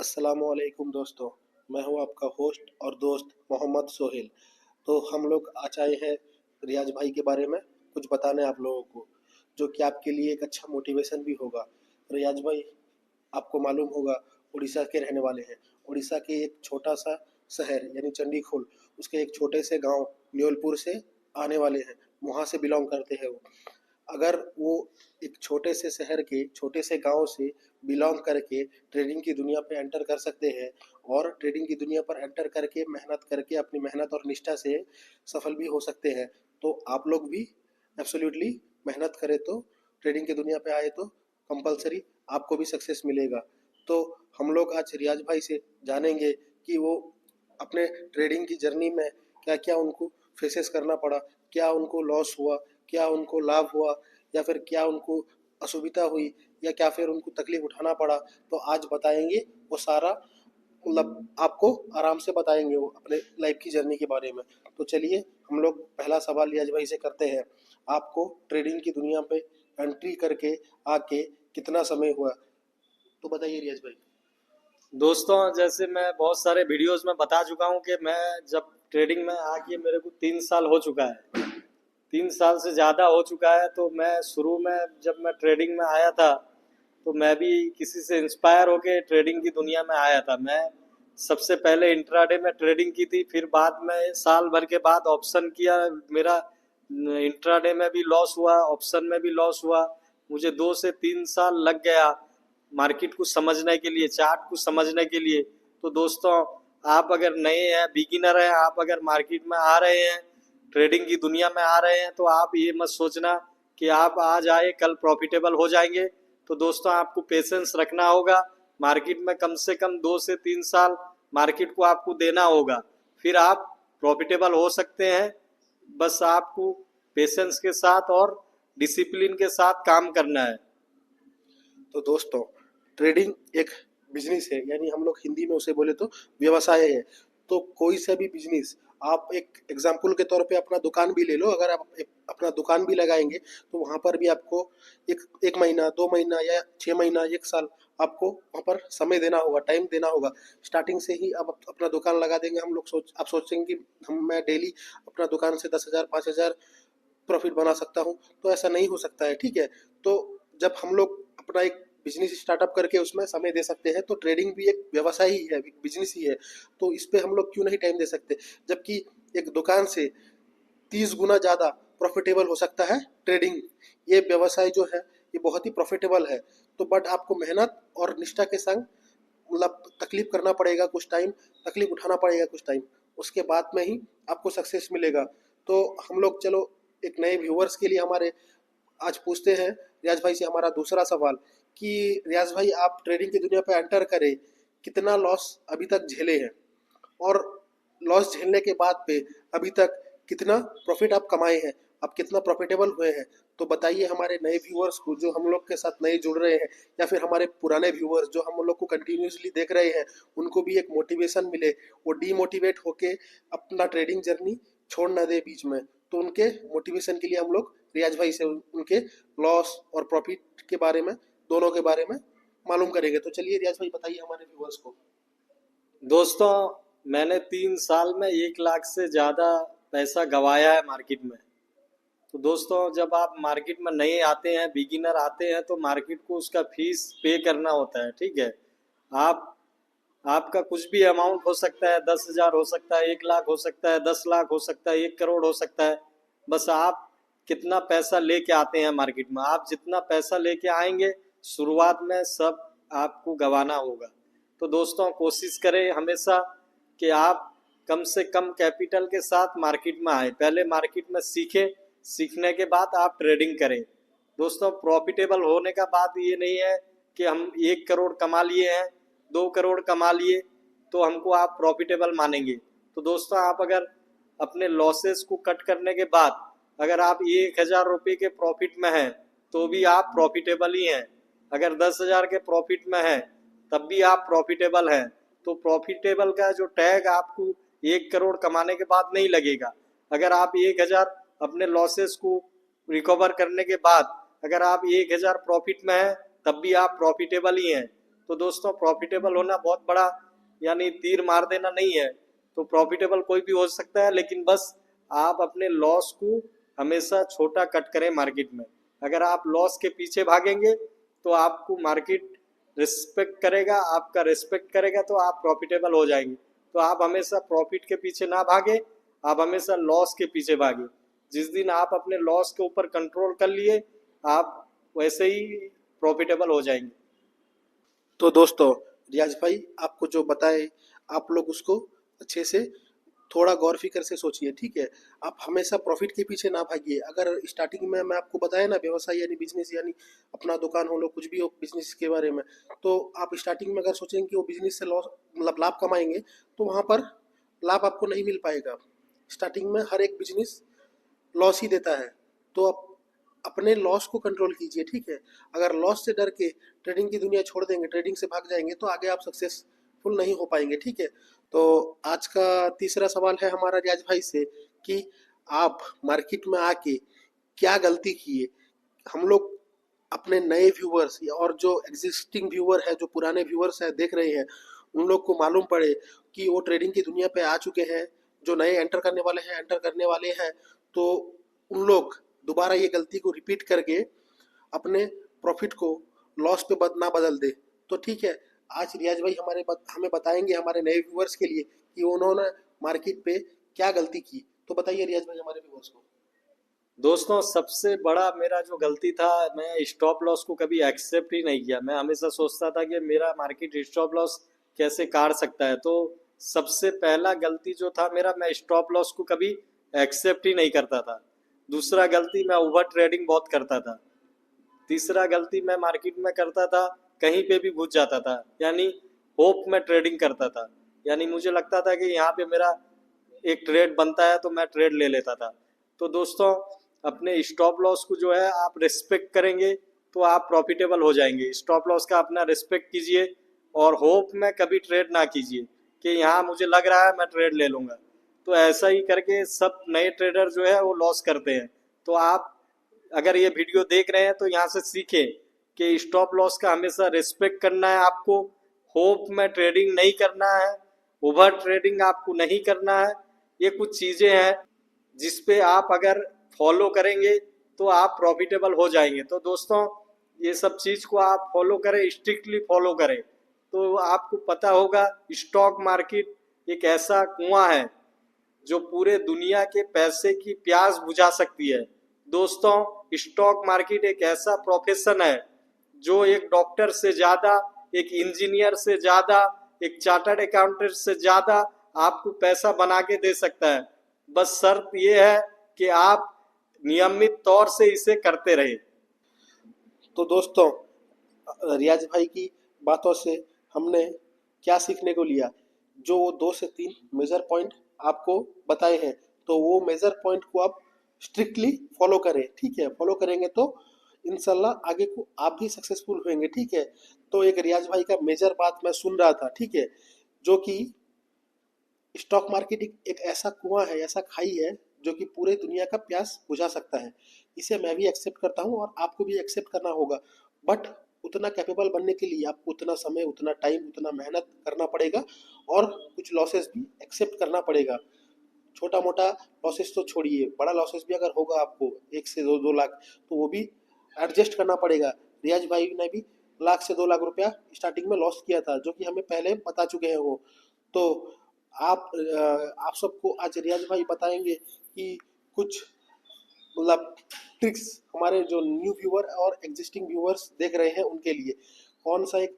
अस्सलामुअलैकुम दोस्तों। मैं हूं आपका होस्ट और दोस्त मोहम्मद सोहेल। तो हम लोग आज आए हैं रियाज भाई के बारे में कुछ बताने आप लोगों को, जो कि आपके लिए एक अच्छा मोटिवेशन भी होगा। रियाज भाई, आपको मालूम होगा, उड़ीसा के रहने वाले हैं। उड़ीसा के एक छोटा सा शहर यानी चंडीखोल, उसके एक छोटे से गांव न्योलपुर से आने वाले हैं। वहाँ से बिलोंग करते हैं वो। अगर वो एक छोटे से शहर के छोटे से गांव से बिलोंग करके ट्रेडिंग की दुनिया पे एंटर कर सकते हैं, और ट्रेडिंग की दुनिया पर एंटर करके मेहनत करके अपनी मेहनत और निष्ठा से सफल भी हो सकते हैं, तो आप लोग भी एब्सोल्युटली मेहनत करें तो ट्रेडिंग की दुनिया पे आए तो कंपलसरी आपको भी सक्सेस मिलेगा। तो हम लोग आज रियाज भाई से जानेंगे कि वो अपने ट्रेडिंग की जर्नी में क्या क्या उनको फेसेस करना पड़ा, क्या उनको लॉस हुआ, क्या उनको लाभ हुआ, या फिर क्या उनको असुविधा हुई, या क्या फिर उनको तकलीफ उठाना पड़ा। तो आज बताएंगे वो सारा, मतलब आपको आराम से बताएंगे वो अपने लाइफ की जर्नी के बारे में। तो चलिए हम लोग पहला सवाल रियाज भाई से करते हैं। आपको ट्रेडिंग की दुनिया पे एंट्री करके आके कितना समय हुआ, तो बताइए रियाज भाई। दोस्तों, जैसे मैं बहुत सारे वीडियोस में बता चुका हूँ कि मैं जब ट्रेडिंग में आके मेरे को 3 साल हो चुका है। 3 साल से ज़्यादा हो चुका है। तो मैं शुरू में जब मैं ट्रेडिंग में आया था, तो मैं भी किसी से इंस्पायर होके ट्रेडिंग की दुनिया में आया था। मैं सबसे पहले इंट्राडे में ट्रेडिंग की थी, फिर बाद में साल भर के बाद ऑप्शन किया। मेरा इंट्राडे में भी लॉस हुआ, ऑप्शन में भी लॉस हुआ। मुझे 2 से 3 साल लग गया मार्केट को समझने के लिए, चार्ट को समझने के लिए। तो दोस्तों, आप अगर नए हैं, बिगिनर हैं, आप अगर मार्केट में आ रहे हैं, ट्रेडिंग की दुनिया में आ रहे हैं, तो आप ये मत सोचना कि आप आज आए कल प्रॉफिटेबल हो जाएंगे। तो दोस्तों, आपको पेशेंस रखना होगा। मार्केट में कम से कम 2 से 3 साल मार्केट को आपको देना होगा, फिर आप प्रॉफिटेबल हो सकते हैं। बस आपको पेशेंस के साथ और डिसिप्लिन के साथ काम करना है। तो दोस्तों, ट्रेडिंग एक बिजनेस है, यानी हम लोग हिंदी में उसे बोले तो व्यवसाय है। तो कोई सा भी बिजनेस, आप एक एग्जाम्पल के तौर पे अपना दुकान भी ले लो। अगर आप अपना दुकान भी लगाएंगे तो वहाँ पर भी आपको एक एक महीना, 2 महीना, या 6 महीना, 1 साल आपको वहाँ पर समय देना होगा, टाइम देना होगा। स्टार्टिंग से ही आप अपना दुकान लगा देंगे, हम लोग आप सोचेंगे कि मैं डेली अपना दुकान से 10,000 5,000 प्रॉफिट बना सकता हूँ, तो ऐसा नहीं हो सकता है। ठीक है, तो जब हम लोग अपना एक बिजनेस स्टार्टअप करके उसमें समय दे सकते हैं, तो ट्रेडिंग भी एक व्यवसाय ही है, एक बिजनेस ही है। तो इस पे हम लोग क्यों नहीं टाइम दे सकते, जबकि एक दुकान से 30 गुना ज़्यादा प्रॉफिटेबल हो सकता है ट्रेडिंग। ये व्यवसाय जो है ये बहुत ही प्रॉफिटेबल है। तो बट आपको मेहनत और निष्ठा के संग, मतलब तकलीफ करना पड़ेगा कुछ टाइम, तकलीफ उठाना पड़ेगा कुछ टाइम, उसके बाद में ही आपको सक्सेस मिलेगा। तो हम लोग चलो एक नए व्यूअर्स के लिए हमारे आज पूछते हैं रियाज भाई से हमारा दूसरा सवाल, कि रियाज भाई आप ट्रेडिंग की दुनिया पर एंटर करें, कितना लॉस अभी तक झेले हैं, और लॉस झेलने के बाद पे अभी तक कितना प्रॉफिट आप कमाए हैं, आप कितना प्रॉफिटेबल हुए हैं। तो बताइए हमारे नए व्यूअर्स को, जो हम लोग के साथ नए जुड़ रहे हैं, या फिर हमारे पुराने व्यूअर्स जो हम लोग को कंटिन्यूसली देख रहे हैं, उनको भी एक मोटिवेशन मिले, वो डीमोटिवेट होके अपना ट्रेडिंग जर्नी छोड़ ना दे बीच में। तो उनके मोटिवेशन के लिए हम लोग रियाज भाई से उनके लॉस और प्रॉफिट के बारे में, दोनों के बारे में मालूम करेंगे। तो चलिए रियाज भाई बताइए हमारे व्यूअर्स को। दोस्तों, मैंने 3 साल में 1 लाख से ज़्यादा पैसा गंवाया है मार्केट में। तो दोस्तों, जब आप मार्केट में नए आते हैं, बिगिनर आते हैं, तो मार्केट को उसका फीस पे करना होता है। ठीक है, आप आपका कुछ भी अमाउंट हो सकता है, 10,000 हो सकता है, 1 लाख हो सकता है, 10 लाख हो सकता है, 1 करोड़ हो सकता है। बस आप कितना पैसा लेके आते हैं मार्केट में, आप जितना पैसा लेके आएंगे शुरुआत में सब आपको गंवाना होगा। तो दोस्तों, कोशिश करें हमेशा कि आप कम से कम कैपिटल के साथ मार्केट में आए, पहले मार्केट में सीखें, सीखने के बाद आप ट्रेडिंग करें। दोस्तों, प्रॉफिटेबल होने का बात ये नहीं है कि हम 1 करोड़ कमा लिए हैं, 2 करोड़ कमा लिए तो हमको आप प्रॉफिटेबल मानेंगे। तो दोस्तों, आप अगर अपने लॉसेस को कट करने के बाद अगर आप 1,000 रुपये के प्रॉफिट में हैं, तो भी आप प्रॉफिटेबल ही हैं। अगर 10,000 के प्रॉफिट में हैं, तब भी आप प्रॉफिटेबल हैं। तो प्रॉफिटेबल का जो टैग आपको 1 करोड़ कमाने के बाद नहीं लगेगा। अगर आप 1,000 अपने लॉसेस को रिकवर करने के बाद अगर आप 1,000 प्रॉफिट में हैं, तब भी आप प्रॉफिटेबल ही हैं। तो दोस्तों प्रॉफिटेबल होना बहुत बड़ा यानी तीर मार देना नहीं है। तो प्रॉफिटेबल कोई भी हो सकता है, लेकिन बस आप अपने लॉस को हमेशा छोटा कट करें मार्केट में। अगर आप लॉस के पीछे भागेंगे तो आपको मार्केट रिस्पेक्ट करेगा, आपका रिस्पेक्ट करेगा, तो आप प्रॉफिटेबल हो जाएंगे। तो आप हमेशा प्रॉफिट के पीछे ना भागे, आप हमेशा लॉस के पीछे भागे। जिस दिन आप अपने लॉस के ऊपर कंट्रोल कर लिए, आप वैसे ही प्रॉफिटेबल हो जाएंगे। तो दोस्तों, रियाज भाई आपको जो बताए, आप लोग उसको अच्छे से थोड़ा गौर फिक्र से सोचिए, ठीक है। आप हमेशा प्रॉफिट के पीछे ना भागिए। अगर स्टार्टिंग में मैं आपको बताया ना, व्यवसाय यानी बिजनेस यानी अपना दुकान हो लो, कुछ भी हो बिजनेस के बारे में, तो आप स्टार्टिंग में अगर सोचेंगे कि वो बिजनेस से लॉस मतलब लाभ कमाएंगे, तो वहाँ पर लाभ आपको नहीं मिल पाएगा। स्टार्टिंग में हर एक बिजनेस लॉस ही देता है। तो आप अपने लॉस को कंट्रोल कीजिए, ठीक है। अगर लॉस से डर के ट्रेडिंग की दुनिया छोड़ देंगे, ट्रेडिंग से भाग जाएंगे, तो आगे आप सक्सेसफुल नहीं हो पाएंगे, ठीक है। तो आज का तीसरा सवाल है हमारा रियाज भाई से कि आप मार्केट में आके क्या गलती किए। हम लोग अपने नए व्यूअर्स और जो एग्जिस्टिंग व्यूअर है, जो पुराने व्यूअर्स है देख रहे हैं, उन लोग को मालूम पड़े कि वो ट्रेडिंग की दुनिया पे आ चुके हैं। जो नए एंटर करने वाले हैं, एंटर करने वाले हैं, तो उन लोग दोबारा ये गलती को रिपीट करके अपने प्रॉफिट को लॉस पे ना बदल दे। तो ठीक है, आज रियाज भाई हमें बताएंगे हमारे नए व्यूअर्स के लिए कि उन्होंने मार्केट पे क्या गलती की। तो बताइए रियाज भाई हमारे व्यूअर्स को। दोस्तों सबसे बड़ा मेरा जो गलती था, मैं स्टॉप लॉस को कभी एक्सेप्ट ही नहीं किया। मैं हमेशा सोचता था कि मेरा मार्केट स्टॉप लॉस कैसे काट सकता है। तो सबसे पहला गलती जो था मेरा, मैं स्टॉप लॉस को कभी एक्सेप्ट ही नहीं करता था। दूसरा गलती, मैं ओवर ट्रेडिंग बहुत करता था। तीसरा गलती मैं मार्केट में करता था, कहीं पे भी घुस जाता था, यानी होप में ट्रेडिंग करता था। यानी मुझे लगता था कि यहाँ पे मेरा एक ट्रेड बनता है तो मैं ट्रेड ले लेता था। तो दोस्तों अपने स्टॉप लॉस को जो है आप रिस्पेक्ट करेंगे तो आप प्रॉफिटेबल हो जाएंगे। स्टॉप लॉस का अपना रिस्पेक्ट कीजिए और होप में कभी ट्रेड ना कीजिए कि यहाँ मुझे लग रहा है मैं ट्रेड ले लूँगा। तो ऐसा ही करके सब नए ट्रेडर जो है वो लॉस करते हैं। तो आप अगर ये वीडियो देख रहे हैं तो यहाँ से सीखें कि स्टॉप लॉस का हमेशा रिस्पेक्ट करना है आपको, होप में ट्रेडिंग नहीं करना है, ओवर ट्रेडिंग आपको नहीं करना है। ये कुछ चीज़ें हैं जिस पे आप अगर फॉलो करेंगे तो आप प्रॉफिटेबल हो जाएंगे। तो दोस्तों ये सब चीज़ को आप फॉलो करें, स्ट्रिक्टली फॉलो करें, तो आपको पता होगा स्टॉक मार्केट एक ऐसा कुआं है जो पूरे दुनिया के पैसे की प्यास बुझा सकती है। दोस्तों स्टॉक मार्केट एक ऐसा प्रोफेशन है जो एक डॉक्टर से ज़्यादा, एक इंजीनियर से ज़्यादा, एक चार्टर्ड अकाउंटेंट से ज़्यादा आपको पैसा बना के दे सकता है। बस शर्त ये है कि आप नियमित तौर से इसे करते रहे। तो दोस्तों, रियाज भाई की बातों से हमने क्या सीखने को लिया। जो वो 2 से 3 मेजर पॉइंट आपको बताए हैं, तो वो मेजर पॉइंट को आप स्ट्रिक्टली फॉलो करें, ठीक है। फॉलो करेंगे तो इंशाल्लाह आगे को आप भी सक्सेसफुल होंगे, ठीक है। तो एक रियाज भाई का मेजर बात मैं सुन रहा था, ठीक है, जो कि स्टॉक मार्केट एक ऐसा कुआं है, ऐसा खाई है जो कि पूरे दुनिया का प्यास बुझा सकता है। इसे मैं भी एक्सेप्ट करता हूँ और आपको भी एक्सेप्ट करना होगा। बट उतना कैपेबल बनने के लिए आपको उतना समय, उतना टाइम, उतना मेहनत करना पड़ेगा और कुछ लॉसेस भी एक्सेप्ट करना पड़ेगा। छोटा मोटा लॉसेस तो छोड़िए, बड़ा लॉसेस भी अगर होगा आपको 1 से 2 लाख, तो वो भी एडजस्ट करना पड़ेगा। रियाज भाई ने भी 1 लाख से 2 लाख रुपया स्टार्टिंग में लॉस किया था, जो कि हमें पहले बता चुके हैं वो। तो आप सबको आज रियाज भाई बताएंगे कि कुछ मतलब ट्रिक्स हमारे जो न्यू व्यूअर और एग्जिस्टिंग व्यूअर्स देख रहे हैं उनके लिए। कौन सा एक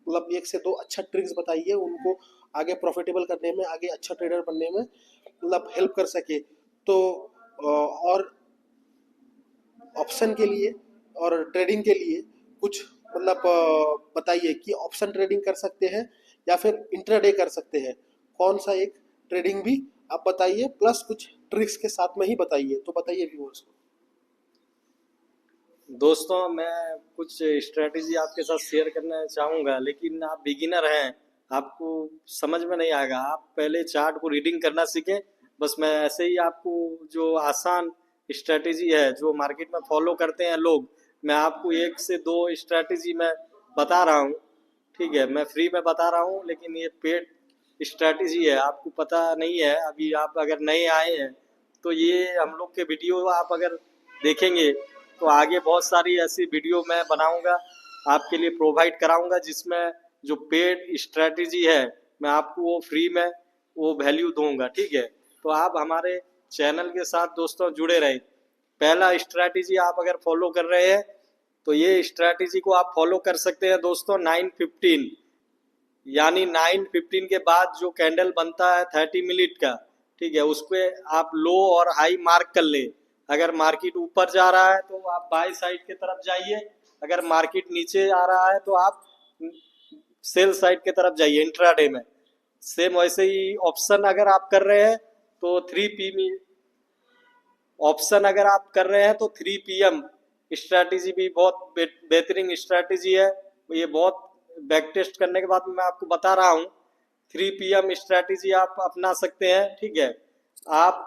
मतलब 1 से 2 अच्छा ट्रिक्स बताइए, उनको आगे प्रॉफिटेबल करने में, आगे अच्छा ट्रेडर बनने में मतलब हेल्प कर सके। तो और ऑप्शन के लिए और ट्रेडिंग के लिए कुछ मतलब बताइए कि ऑप्शन ट्रेडिंग कर सकते हैं या फिर इंट्राडे कर सकते हैं। कौन सा एक ट्रेडिंग भी आप बताइए, प्लस कुछ ट्रिक्स के साथ में ही बताइए। तो बताइए व्यूअर्स को। दोस्तों मैं कुछ स्ट्रेटेजी आपके साथ शेयर करना चाहूँगा, लेकिन आप बिगिनर हैं, आपको समझ में नहीं आएगा। आप पहले चार्ट को रीडिंग करना सीखें। बस मैं ऐसे ही आपको जो आसान स्ट्रेटेजी है जो मार्केट में फॉलो करते हैं लोग, मैं आपको 1 से 2 स्ट्रेटेजी मैं बता रहा हूँ, ठीक है, मैं फ्री में बता रहा हूँ, लेकिन ये पेड स्ट्रैटेजी है, आपको पता नहीं है। अभी आप अगर नए आए हैं तो ये हम लोग के वीडियो आप अगर देखेंगे तो आगे बहुत सारी ऐसी वीडियो मैं बनाऊंगा, आपके लिए प्रोवाइड कराऊंगा, जिसमें जो पेड स्ट्रैटेजी है मैं आपको वो फ्री में वो वैल्यू दूंगा। ठीक है, तो आप हमारे चैनल के साथ दोस्तों जुड़े रहें। पहला स्ट्रैटेजी आप अगर फॉलो कर रहे हैं तो ये स्ट्रैटेजी को आप फॉलो कर सकते हैं दोस्तों। 9:15 यानी 9:15 के बाद जो कैंडल बनता है 30 मिनट का, ठीक है, उसको आप लो और हाई मार्क कर ले। अगर मार्केट ऊपर जा रहा है तो आप बाय साइड की तरफ जाइए, अगर मार्केट नीचे आ रहा है तो आप सेल साइड की तरफ जाइए इंट्राडे में। सेम वैसे ही ऑप्शन अगर आप कर रहे हैं तो 3 पी ऑप्शन अगर आप कर रहे हैं तो 3 PM स्ट्रैटेजी भी बहुत बेहतरीन स्ट्रैटेजी है। ये बहुत बैक टेस्ट करने के बाद मैं आपको बता रहा हूँ। 3 PM स्ट्रैटेजी आप अपना सकते हैं। ठीक है, आप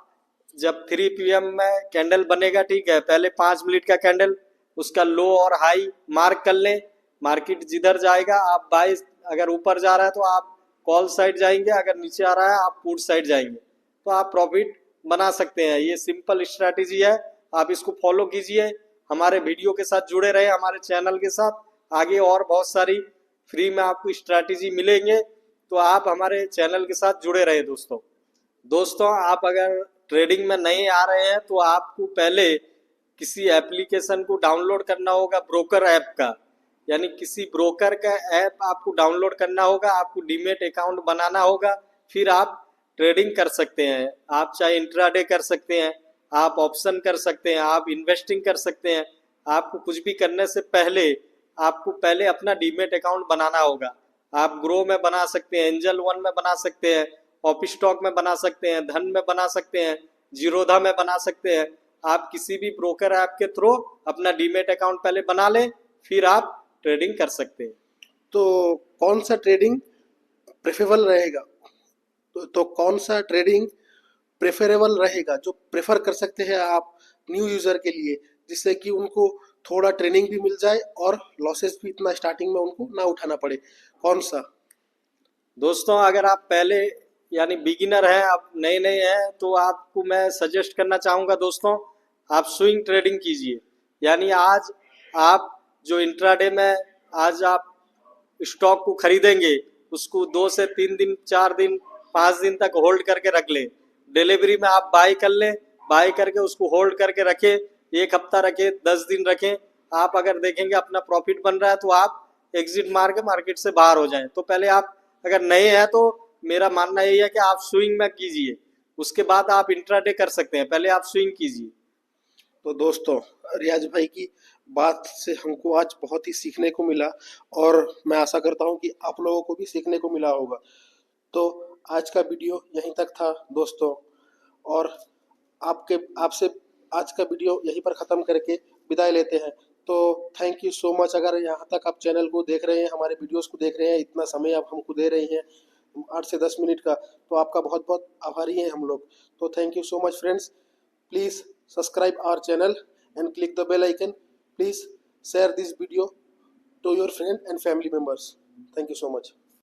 जब 3 PM में कैंडल बनेगा, ठीक है, पहले 5 मिनट का कैंडल, उसका लो और हाई मार्क कर लें। मार्केट जिधर जाएगा आप बाय, अगर ऊपर जा रहा है तो आप कॉल साइड जाएंगे, अगर नीचे आ रहा है आप पुट साइड जाएंगे, तो आप प्रॉफिट बना सकते हैं। ये सिंपल स्ट्रैटेजी है, आप इसको फॉलो कीजिए। हमारे वीडियो के साथ जुड़े रहे, हमारे चैनल के साथ। आगे और बहुत सारी फ्री में आपको स्ट्रैटेजी मिलेंगे, तो आप हमारे चैनल के साथ जुड़े रहे दोस्तों आप अगर ट्रेडिंग में नए आ रहे हैं तो आपको पहले किसी एप्लीकेशन को डाउनलोड करना होगा, ब्रोकर ऐप का, यानी किसी ब्रोकर का ऐप आपको डाउनलोड करना होगा। आपको डीमेट अकाउंट बनाना होगा, फिर आप ट्रेडिंग कर सकते हैं। आप चाहे इंट्राडे कर सकते हैं, आप ऑप्शन कर सकते हैं, आप इन्वेस्टिंग कर सकते हैं। आपको कुछ भी करने से पहले आपको पहले अपना डीमेट अकाउंट बनाना होगा। आप ग्रो में बना सकते हैं, एंजल वन में बना सकते हैं, ऑप स्टॉक में बना सकते हैं, धन में बना सकते हैं, जीरोधा में बना सकते हैं। आप किसी भी ब्रोकर ऐप के थ्रू अपना डीमेट अकाउंट पहले बना लें, फिर आप ट्रेडिंग कर सकते हैं। तो कौन सा ट्रेडिंग प्रेफरेबल रहेगा? तो कौन सा ट्रेडिंग प्रेफरेबल रहेगा जो प्रेफर कर सकते हैं आप न्यू यूज़र के लिए, जिससे कि उनको थोड़ा ट्रेनिंग भी मिल जाए और लॉसेस भी इतना स्टार्टिंग में उनको ना उठाना पड़े? कौन सा? दोस्तों अगर आप पहले यानी बिगिनर हैं, आप नए नए हैं, तो आपको मैं सजेस्ट करना चाहूँगा दोस्तों, आप स्विंग ट्रेडिंग कीजिए। यानी आज आप जो इंट्राडे में आज आप स्टॉक को खरीदेंगे, उसको 2 से 3 दिन, 4 दिन, 5 दिन तक होल्ड करके रख लें। डिलीवरी में आप बाई कर लें, बाई करके उसको होल्ड करके रखें, 1 हफ्ता रखें, 10 दिन रखें। आप अगर देखेंगे अपना प्रॉफिट बन रहा है तो आप एग्जिट मार के मार्केट से बाहर हो जाएं। तो पहले आप अगर नए हैं तो मेरा मानना यही है कि आप स्विंग में कीजिए, उसके बाद आप इंट्राडे कर सकते हैं, पहले आप स्विंग कीजिए। तो दोस्तों, रियाज भाई की बात से हमको आज बहुत ही सीखने को मिला, और मैं आशा करता हूँ कि आप लोगों को भी सीखने को मिला होगा। तो आज का वीडियो यहीं तक था दोस्तों, और आपसे आज का वीडियो यहीं पर ख़त्म करके विदाई लेते हैं। तो थैंक यू सो मच। अगर यहाँ तक आप चैनल को देख रहे हैं, हमारे वीडियोस को देख रहे हैं, इतना समय आप हमको दे रहे हैं 8 से 10 मिनट का, तो आपका बहुत बहुत आभारी हैं हम लोग। तो thank you so much friends. Please subscribe our channel and click the bell icon. Please share this video to your friend and family members. Thank you so much.